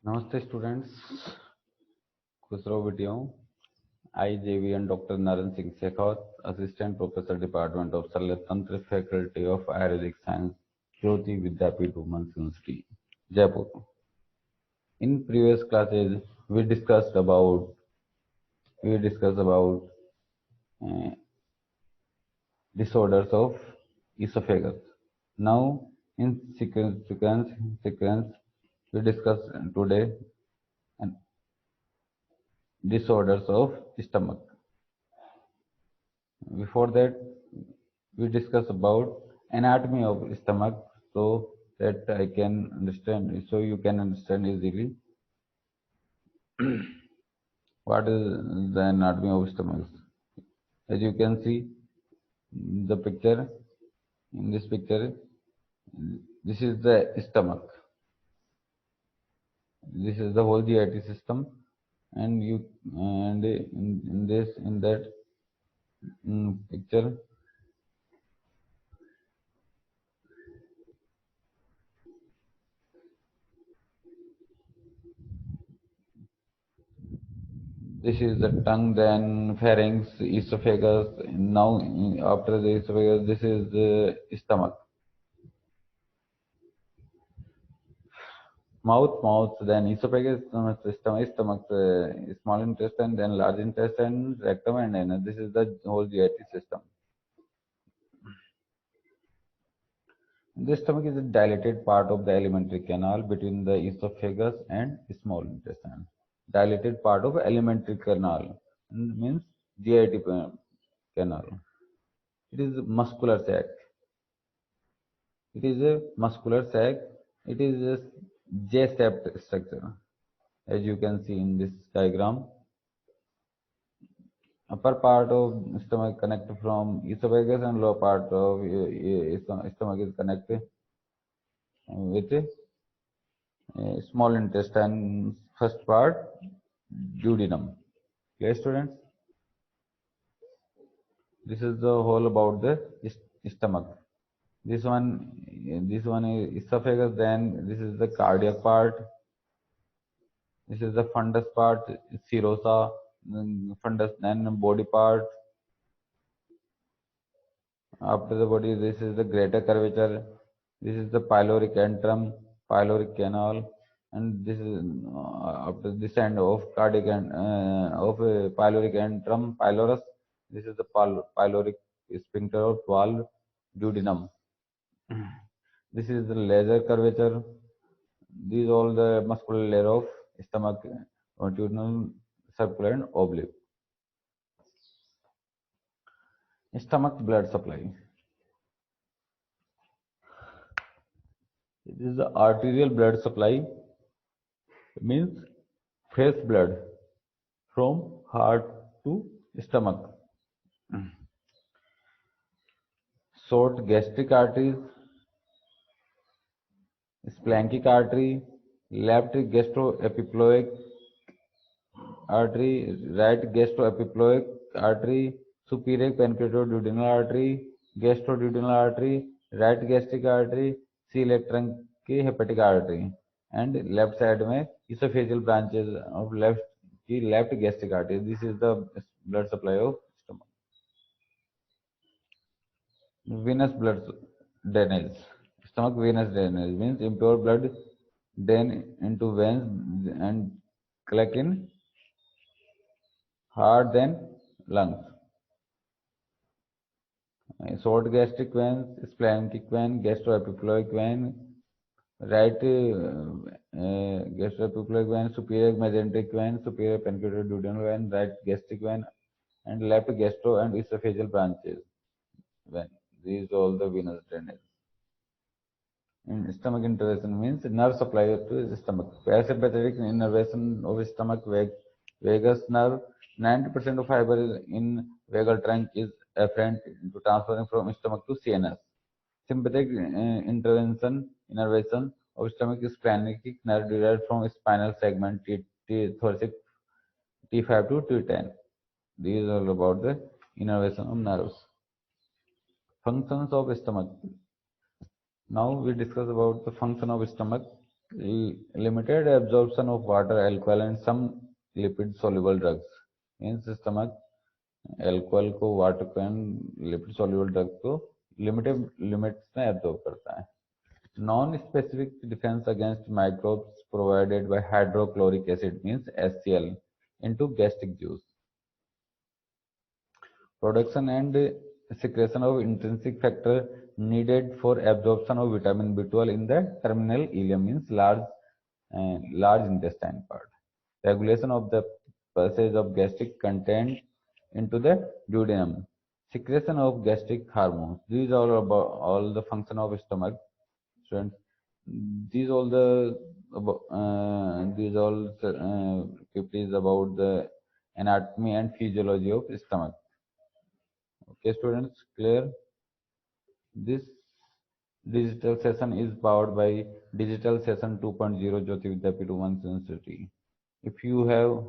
नमस्ते स्टूडेंट्स, खुश रहो बेटियों। I JVN doctor Narayan Singh Shekhawat, assistant professor department of Shalya Tantra, faculty of Ayurvedic science, Jyoti Vidyapeeth women's university, Jaipur. In previous classes, we discussed about uh, disorders of esophagus. Now, in sequence, we discuss today disorders of stomach. Before that, we discuss about anatomy of stomach so that I can understand, so you can understand easily what is the anatomy of stomach. As you can see the picture, in this picture, this is the stomach. This is the whole GIT system, and in that picture, this is the tongue, then pharynx, esophagus. Now, after the esophagus, this is the stomach. Mouth, then esophagus, stomach, small intestine, then large intestine, rectum, and anus. This is the whole GIT system. The stomach is a dilated part of the alimentary canal between the esophagus and small intestine. Dilated part of alimentary canal means GIT canal. It is muscular sac. It is a muscular sac. It is a J-shaped structure, as you can see in this diagram. Upper part of stomach connect from esophagus, and lower part of stomach is connected with small intestine. First part, duodenum. Okay, students. This is the whole about the stomach. This one is esophagus. Then this is the cardiac part. This is the fundus part, serosa, fundus, then body part. After the body, this is the greater curvature. This is the pyloric antrum, pyloric canal, and this is after this end of cardiac and of pyloric antrum, pylorus. This is the pyloric sphincter of valve, duodenum. This is the laser curvature. These all the muscular layer of stomach, longitudinal, circular, and oblique. Stomach blood supply. This is the arterial blood supply. It means fresh blood from heart to stomach. Short gastric arteries, splanchnic artery, left gastroepiploic artery, right gastroepiploic artery, superior pancreatoduodenal artery, gastroduodenal artery, right gastric artery, celiac trunk की hepatic artery, and left side में esophageal branches of left gastric artery. This is the blood supply of stomach. Venous blood drainage. Stomach venous drainage means impure blood drain into veins and collect in heart, then lungs. Short gastric veins, splanchnic vein, gastroepiploic vein, right gastroepiploic vein, superior mesenteric vein, superior pancreatoduodenal vein, right gastric vein, and left gastro and esophageal branches vein. These are all the venous drainage. In stomach innervation means nerve supply to the stomach. Parasympathetic innervation of stomach, vagus nerve. 90% of fiber in vagal trunk is afferent to transferring from stomach to CNS. Sympathetic innervation of stomach is splanchnic nerve derived from spinal segment thoracic T5 to T10. These are all about the innervation of nerves. Functions of stomach. Now we discuss about the function of stomach. Limited absorption of water, alcohol and some lipid soluble drugs. Means stomach alcohol को, water को and lipid soluble drug को limited limits में absorb करता है. Non specific defence against microbes provided by hydrochloric acid means HCl into gastric juice. Production and secretion of intrinsic factor needed for absorption of vitamin B12 in the terminal ileum means large intestine part. Regulation of the passage of gastric content into the duodenum. Secretion of gastric hormones. These are about all the function of stomach. Students, these all the these all is about the anatomy and physiology of stomach. Okay, students, clear? This digital session is powered by Digital Session 2.0 Jyoti Vidyapeeth Women's University. If you have,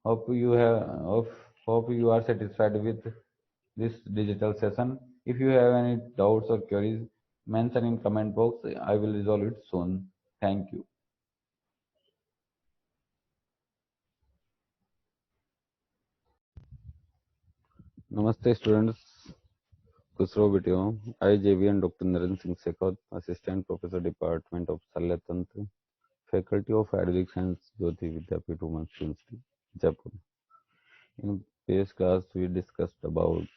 hope you have, hope you are satisfied with this digital session. If you have any doubts or queries, mention in comment box. I will resolve it soon. Thank you. Namaste, students. Kusro video. I, JVN Dr. Naren Singh Shekhawat, Assistant Professor, Department of Salyatantra, Faculty of Ayurvedic Science, Jyoti Vidyapeeth Women's University, Jaipur. In previous class, we discussed about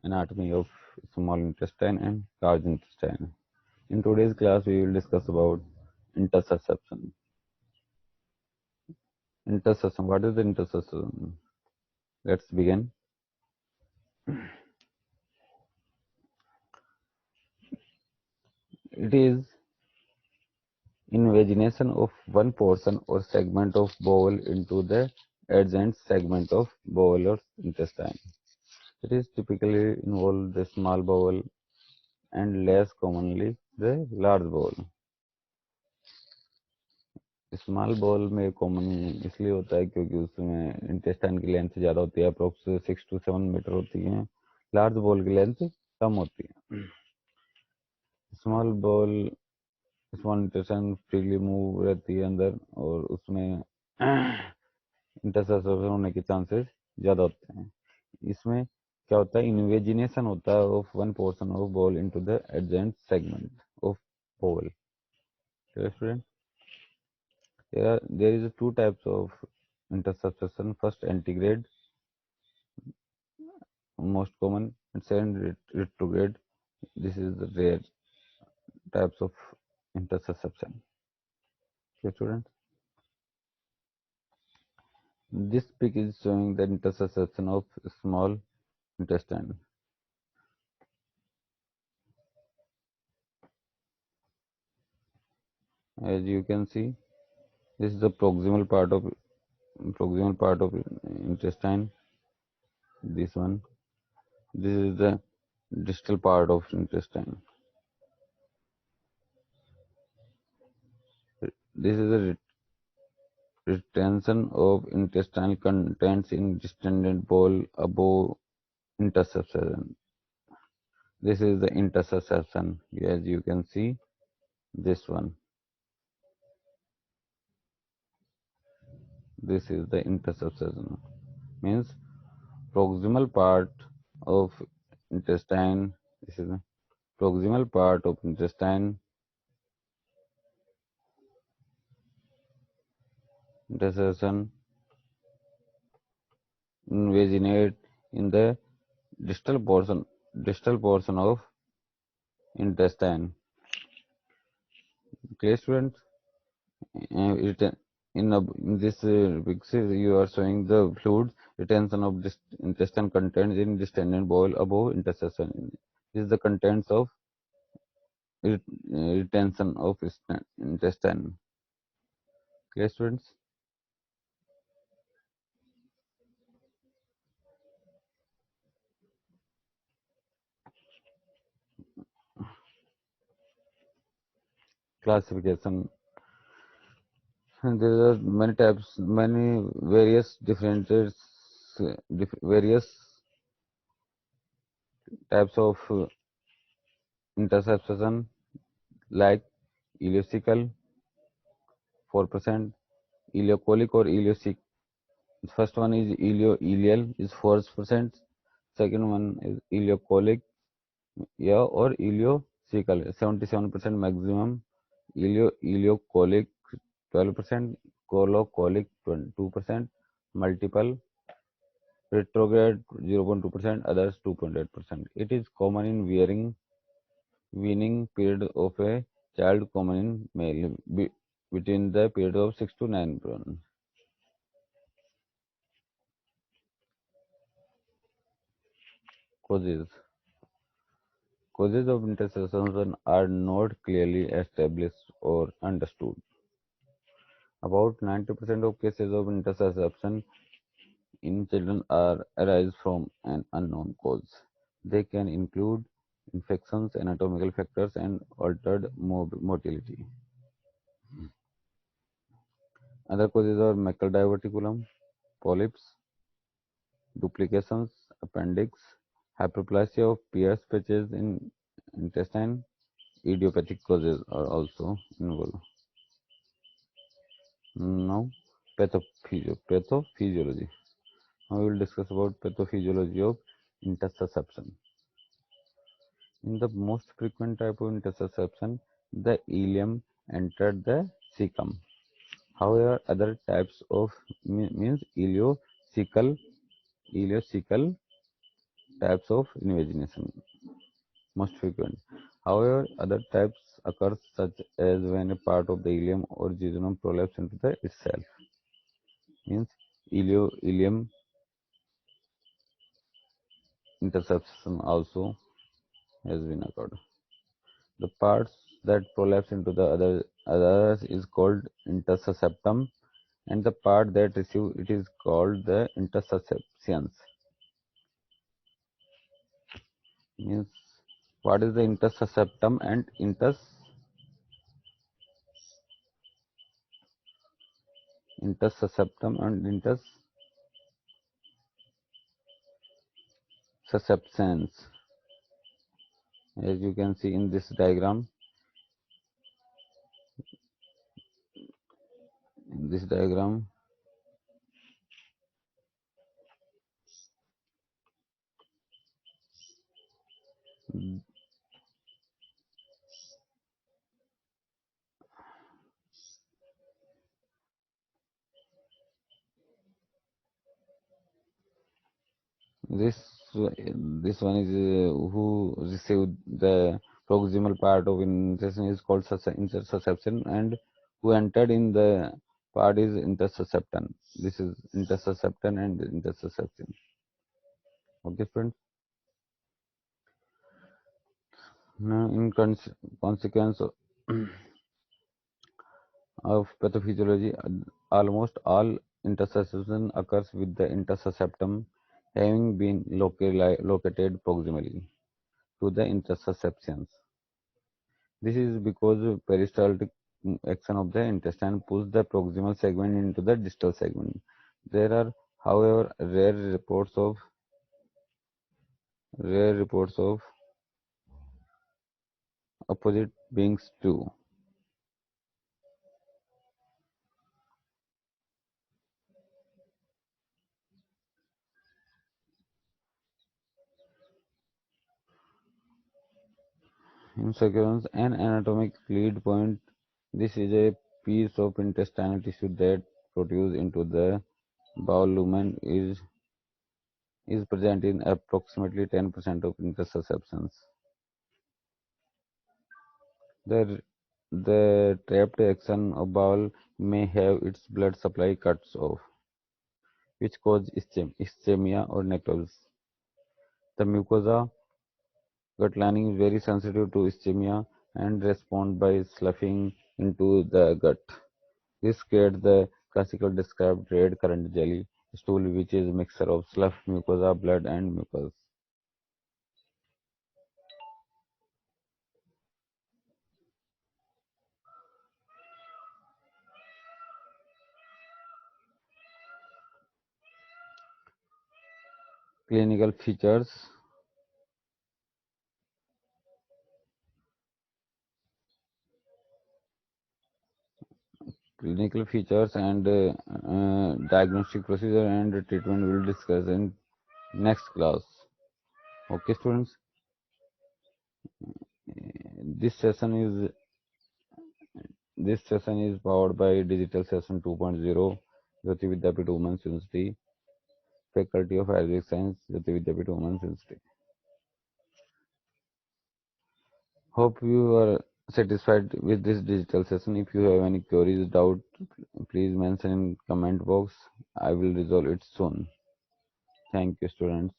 anatomy of small intestine and large intestine. In today's class, we will discuss about intersusception. Intersusception. What is the intersusception? Let's begin. It is invagination of one portion or segment of bowel into the adjacent segment of bowel or intestine. It is typically involve the small bowel and less commonly the large bowel. Small bowel में common इसलिए होता है क्योंकि उसमें intestine की length ज़्यादा होती है, अप्रोक्स 6 to 7 मीटर होती है. लार्ज बाउल की लेंथ कम होती है. Small bowel small intestine freely move रहती है अंदर और उसमें इंटरसेप्शन होने के चांसेस ज़्यादा होते हैं. इसमें क्या होता है, इन्वेजिनेशन होता है of one portion of bowel into the adjacent segment of bowel. Student, there is two types of intersusception. First, antegrade, most common, and second, retrograde. This is the rare types of intersusception. Okay, students. This pic is showing the intersusception of small intestine. As you can see, this is the proximal part of intestine. This one. This is the distal part of intestine. This is the retention of intestinal contents in distended bowel above intersusception. This is the intersusception. As you can see, this one. This is the intersusception. Means proximal part of intestine. This is the proximal part of intestine. Intersusception invaginate in the distal portion of intestine. Okay, students. In this picture, you are showing the fluid retention of intestine contents in distended bowel above intersusception. This is the contents of retention of intestine. Okay, students. Classification. There are many types, many various various types of intersusception, like ileocecal, 4%. Ileocolic or ileocecal. First one is ileal is 4%. Second one is ileocolic, yeah, or ileocecal, 77% maximum. Ileocolic 12%, colocolic 2%, multiple, retrograde 0.2%, others 2.8%. It is common in weaning period of a child, common in male between the period of 6 to 9 months. Causes. Causes of intercession are not clearly established or understood. About 90% of cases of interception in children arise from an unknown cause. They can include infections, anatomical factors, and altered motility. Other causes are macrodiverticulum, polyps, duplications, appendix, hyperplasia of Pierce patches in intestine. Idiopathic causes are also involved. Now, pathophysiology. Now we will discuss about pathophysiology of intersusception. In the most frequent type of intersusception, the ileum entered the cecum. However, other types of means ileocecal types of invagination most frequent. However, other types occur such as when a part of the ileum or jejunum prolapse into the itself. Means ileum interception also has been occurred. The parts that prolapse into the others is called intersusceptum, and the part that receive it is called the intersusceptions. Means what is the intersusceptum and intersusceptum and intersusceptions? As you can see in this diagram, this this one is who received the proximal part of intestine is called intersusception, and who entered in the part is intersusception. This is intersusception and intersusception. Okay, friends. Now, in consequence of pathophysiology, almost all intersusception occurs with the intersusceptum having been located proximally to the intersusceptions. This is because peristaltic action of the intestine pulls the proximal segment into the distal segment. There are, however, rare reports of opposite beings too. In sequence, an anatomic lead point. This is a piece of intestinal tissue that protrudes into the bowel lumen is present in approximately 10% of intersusceptions. The trapped action of bowel may have its blood supply cuts off, which cause ischemia or necrosis. The mucosa gut lining is very sensitive to ischemia and respond by sloughing into the gut. This creates the classical described red currant jelly stool, which is a mixture of slough, mucosa, blood, and mucus. Clinical features. clinical features and diagnostic procedure and treatment will discuss in next class. Okay, students. This session is powered by Digital Session 2.0, Jyoti Vidyapeeth Women's University, Faculty of Ayurvedic Science, Jyoti Vidyapeeth Women's University. Hope you are satisfied with this digital session. If you have any queries, doubt, please mention in comment box. I will resolve it soon. Thank you, students.